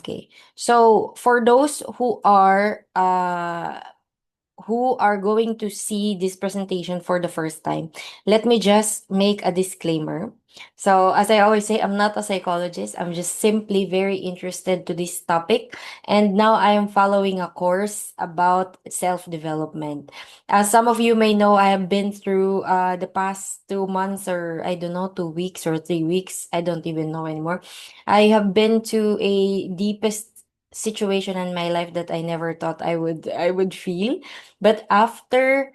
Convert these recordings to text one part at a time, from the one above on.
Okay. So for those who are going to see this presentation for the first time, let me just make a disclaimer. So, as I always say, I'm not a psychologist. I'm just simply very interested to this topic. And now I am following a course about self-development. As some of you may know, I have been through the past 2 months, or I don't know, 2 weeks or 3 weeks. I don't even know anymore. I have been to a deepest situation in my life that I never thought I would feel. But after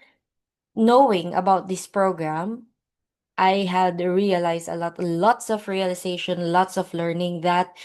knowing about this program, I had realized lots of realization, lots of learning that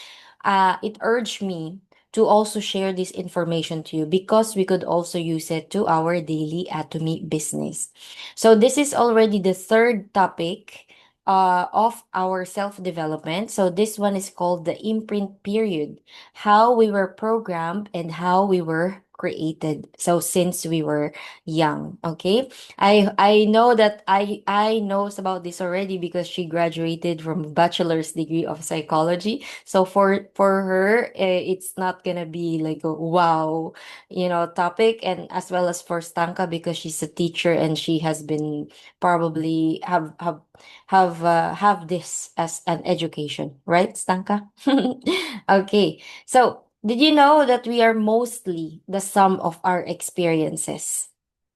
it urged me to also share this information to you because we could also use it to our daily atomy business. So this is already the third topic of our self-development. So this one is called the imprint period, how we were programmed and how we were created. So since we were young, okay? I know that I knows about this already because she graduated from bachelor's degree of psychology. So for her, it's not gonna be like a wow, topic. And as well as for Stanka because she's a teacher and she has been probably have this as an education, right, Stanka? Okay. So did you know that we are mostly the sum of our experiences?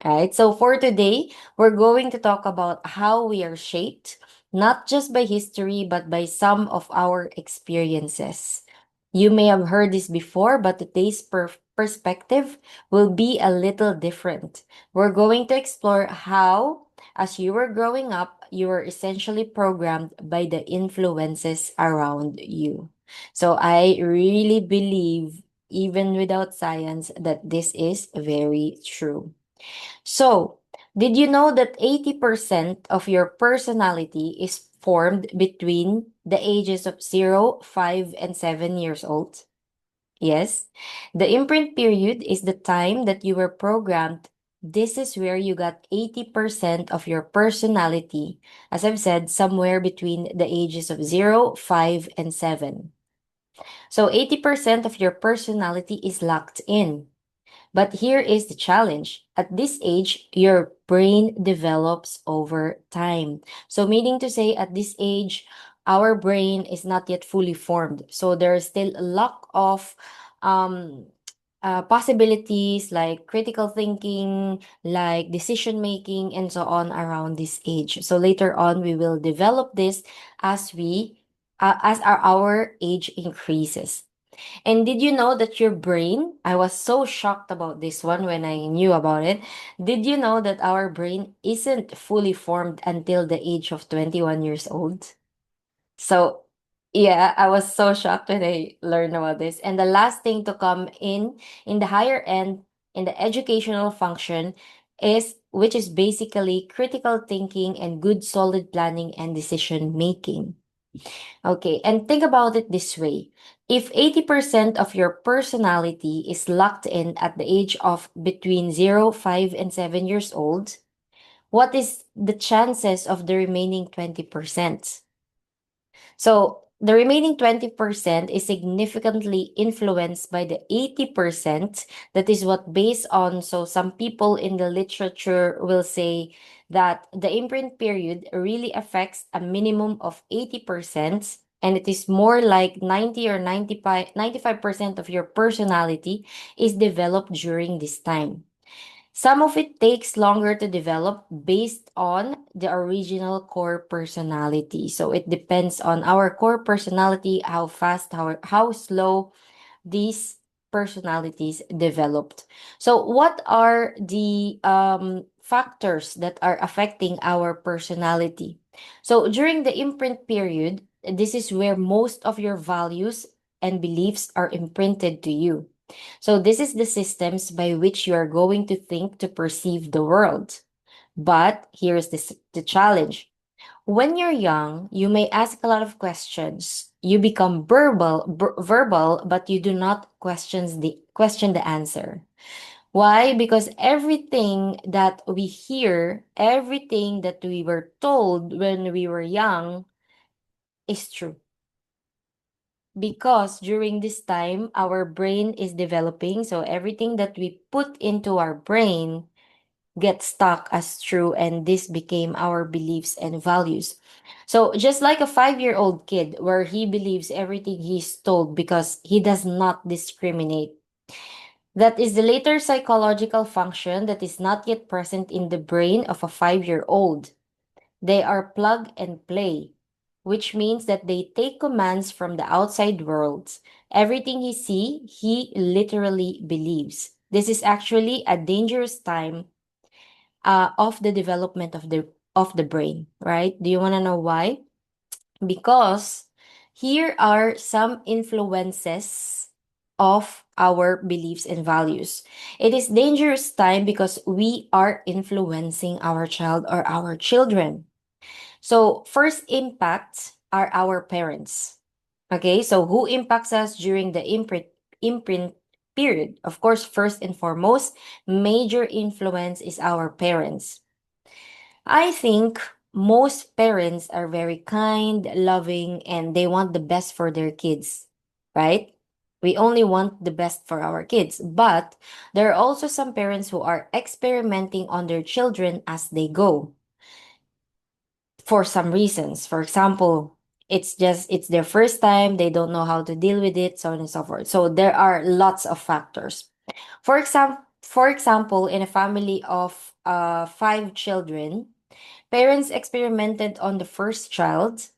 Right. So for today, we're going to talk about how we are shaped, not just by history, but by some of our experiences. You may have heard this before, but today's perspective will be a little different. We're going to explore how, as you were growing up, you were essentially programmed by the influences around you. So I really believe, even without science, that this is very true. So, did you know that 80% of your personality is formed between the ages of 0, 5, and 7 years old? Yes. The imprint period is the time that you were programmed. This is where you got 80% of your personality, as I've said, somewhere between the ages of 0, 5, and 7. So 80% of your personality is locked in. But here is the challenge. At this age, your brain develops over time. So, meaning to say, at this age, our brain is not yet fully formed. So, there is still a lot of um, possibilities like critical thinking, like decision making, and so on around this age. So, later on, we will develop this as our age increases. And did you know that your brain, I was so shocked about this one when I knew about it. Did you know that our brain isn't fully formed until the age of 21 years old? So, yeah, I was so shocked when I learned about this. And the last thing to come in the higher end, in the educational function, is which is basically critical thinking and good solid planning and decision making. Okay, and think about it this way. If 80% of your personality is locked in at the age of between 0, 5, and 7 years old, what is the chances of the remaining 20%? So the remaining 20% is significantly influenced by the 80%. That is what based on, so some people in the literature will say that the imprint period really affects a minimum of 80%. And it is more like 90 or 95% of your personality is developed during this time. Some of it takes longer to develop based on the original core personality. So it depends on our core personality, how fast, how slow these personalities developed. So what are the factors that are affecting our personality? So during the imprint period, this is where most of your values and beliefs are imprinted to you. So this is the systems by which you are going to think to perceive the world. But here's the challenge. When you're young, you may ask a lot of questions. You become verbal, but you do not question the answer. Why? Because everything that we hear, everything that we were told when we were young is true. because during this time, our brain is developing. So everything that we put into our brain gets stuck as true, and this became our beliefs and values. So just like a 5-year-old kid, where he believes everything he's told because he does not discriminate. That is the later psychological function that is not yet present in the brain of a 5-year-old. They are plug and play, which means that they take commands from the outside world. Everything he sees, he literally believes. This is actually a dangerous time of the development of the brain, right? Do you want to know why? Because here are some influences of our beliefs and values. It is dangerous time because we are influencing our child or our children. So first impact are our parents. Okay, so who impacts us during the imprint period? Of course, first and foremost, major influence is our parents. I think most parents are very kind, loving, and they want the best for their kids, right? We only want the best for our kids. But there are also some parents who are experimenting on their children as they go for some reasons. For example, it's their first time, they don't know how to deal with it, so on and so forth. So there are lots of factors. For example, in a family of 5 children, parents experimented on the first child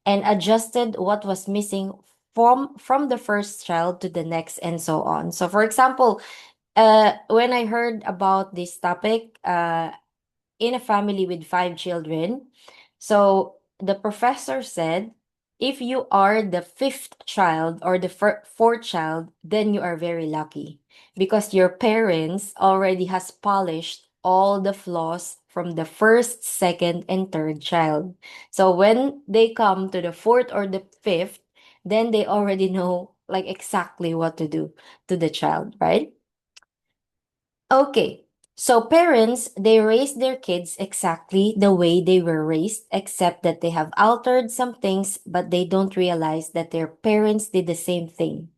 and adjusted what was missing from the first child to the next, and so on. So for example, when I heard about this topic, in a family with 5 children. So the professor said, if you are the fifth child or the fourth child, then you are very lucky because your parents already has polished all the flaws from the first, second, and third child. So when they come to the fourth or the fifth, then they already know like exactly what to do to the child, right? Okay. So parents, they raise their kids exactly the way they were raised, except that they have altered some things, but they don't realize that their parents did the same thing.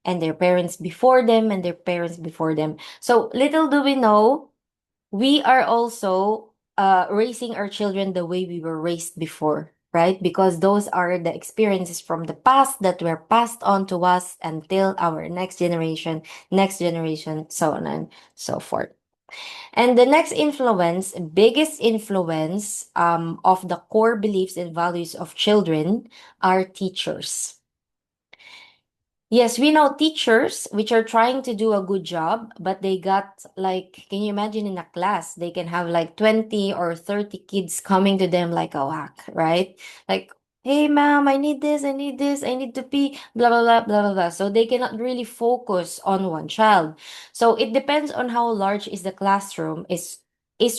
And their parents before them and their parents before them. So little do we know, we are also raising our children the way we were raised before, right? Because those are the experiences from the past that were passed on to us until our next generation, so on and so forth. And the next influence, biggest influence of the core beliefs and values of children are teachers. Yes, we know teachers which are trying to do a good job, but they got like, can you imagine in a class, they can have like 20 or 30 kids coming to them like a whack, right? Like, hey, ma'am, I need this, I need this, I need to pee, blah, blah, blah, blah, blah, blah. So they cannot really focus on one child. So it depends on how large is the classroom is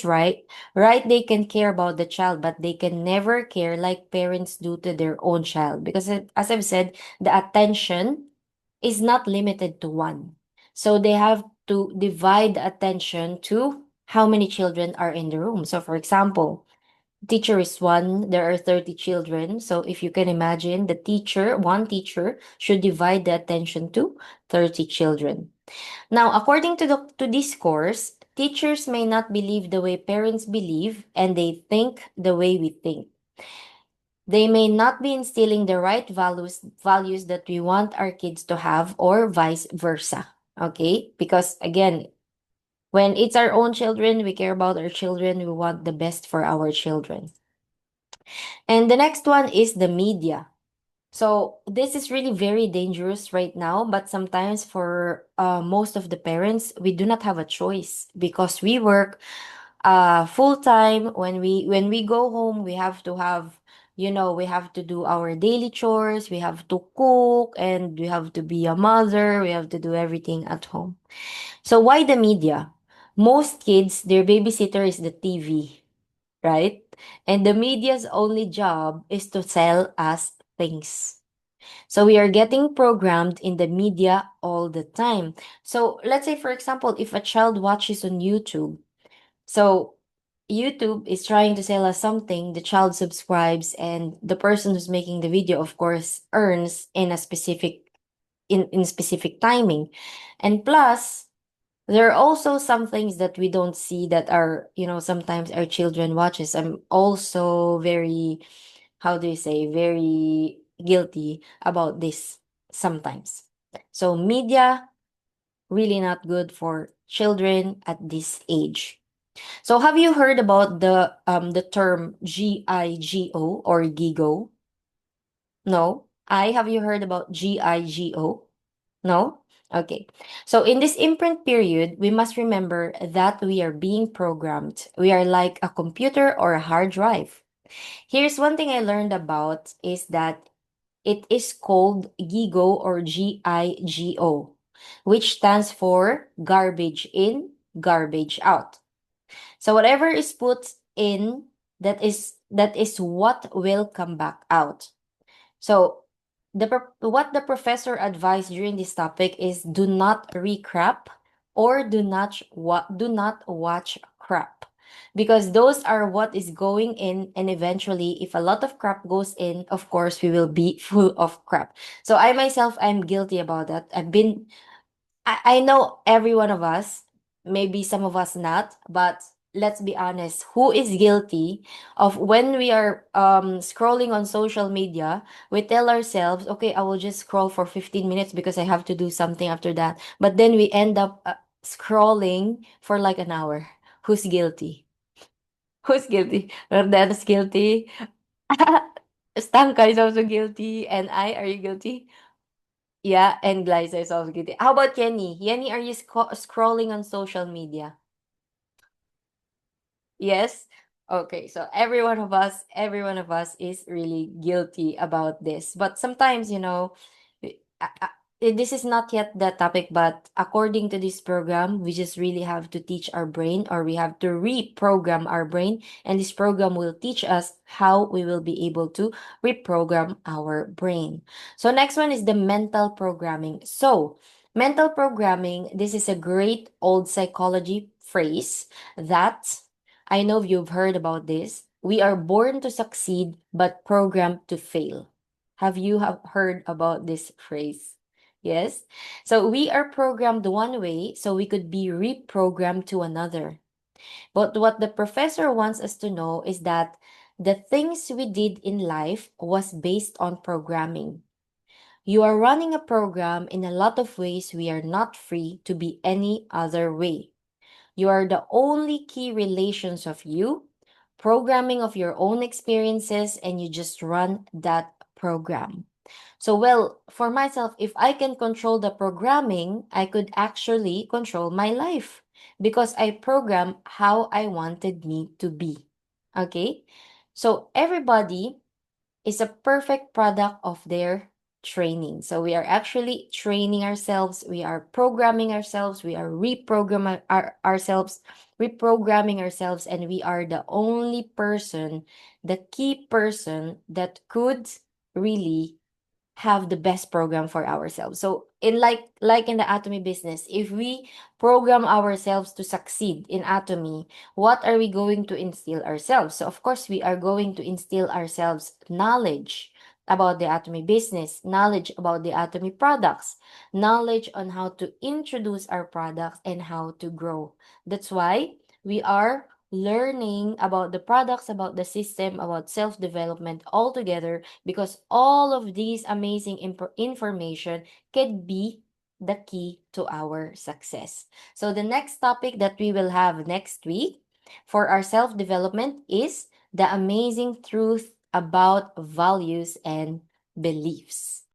right. Right, they can care about the child, but they can never care like parents do to their own child. Because as I've said, the attention is not limited to one. So they have to divide the attention to how many children are in the room. So for example, teacher is one, there are 30 children. So if you can imagine, one teacher should divide the attention to 30 children. Now, according to this course, teachers may not believe the way parents believe, and they think the way we think. They may not be instilling the right values that we want our kids to have, or vice versa. Okay? Because again, when it's our own children, we care about our children, we want the best for our children. And the next one is the media. So this is really very dangerous right now, but sometimes for most of the parents, we do not have a choice because we work full time. When we go home, we have to have, we have to do our daily chores, we have to cook, and we have to be a mother, we have to do everything at home. So why the media? Most kids, their babysitter is the TV, right? And the media's only job is to sell us things. So we are getting programmed in the media all the time. So let's say, for example, if a child watches on YouTube, so YouTube is trying to sell us something, the child subscribes, and the person who's making the video, of course, earns in a specific in specific timing. And plus, there are also some things that we don't see that are, sometimes our children watches. I'm also very, how do you say, very guilty about this sometimes. So media really not good for children at this age. So have you heard about the term GIGO or GIGO? No. I have you heard about GIGO? No? Okay. So in this imprint period, we must remember that we are being programmed. We are like a computer or a hard drive. Here's one thing I learned about is that it is called GIGO or GIGO, which stands for garbage in, garbage out. So whatever is put in, that is what will come back out. So what the professor advised during this topic is do not recrap or do not watch crap, because those are what is going in, and eventually if a lot of crap goes in, of course we will be full of crap. So I myself, I'm guilty about that. I know every one of us, maybe some of us not, but let's be honest, who is guilty of when we are scrolling on social media, we tell ourselves, okay, I will just scroll for 15 minutes because I have to do something after that. But then we end up scrolling for like an hour. Who's guilty? Who's guilty? Rodan's guilty. Stanka is also guilty. And are you guilty? Yeah, and Glyza is also guilty. How about Yenny? Yenny, are you scrolling on social media? Yes. Okay, so every one of us is really guilty about this. But sometimes, this is not yet the topic, but according to this program, we just really have to teach our brain, or we have to reprogram our brain, and this program will teach us how we will be able to reprogram our brain. So next one is the mental programming. So, mental programming, this is a great old psychology phrase that I know you've heard about this. We are born to succeed, but programmed to fail. Have you heard about this phrase? Yes. So we are programmed one way, so we could be reprogrammed to another. But what the professor wants us to know is that the things we did in life was based on programming. You are running a program in a lot of ways. We are not free to be any other way. You are the only key relations of you, programming of your own experiences, and you just run that program. So, well, for myself, if I can control the programming, I could actually control my life because I program how I wanted me to be. Okay? So, everybody is a perfect product of their training. So we are actually training ourselves, we are programming ourselves, we are reprogramming ourselves, and we are the only person, the key person that could really have the best program for ourselves. So in like in the Atomy business, if we program ourselves to succeed in Atomy, what are we going to instill ourselves? So of course we are going to instill ourselves knowledge about the Atomy business, knowledge about the Atomy products, knowledge on how to introduce our products and how to grow. That's why we are learning about the products, about the system, about self-development all together, because all of these amazing information can be the key to our success. So the next topic that we will have next week for our self-development is the amazing truth about values and beliefs.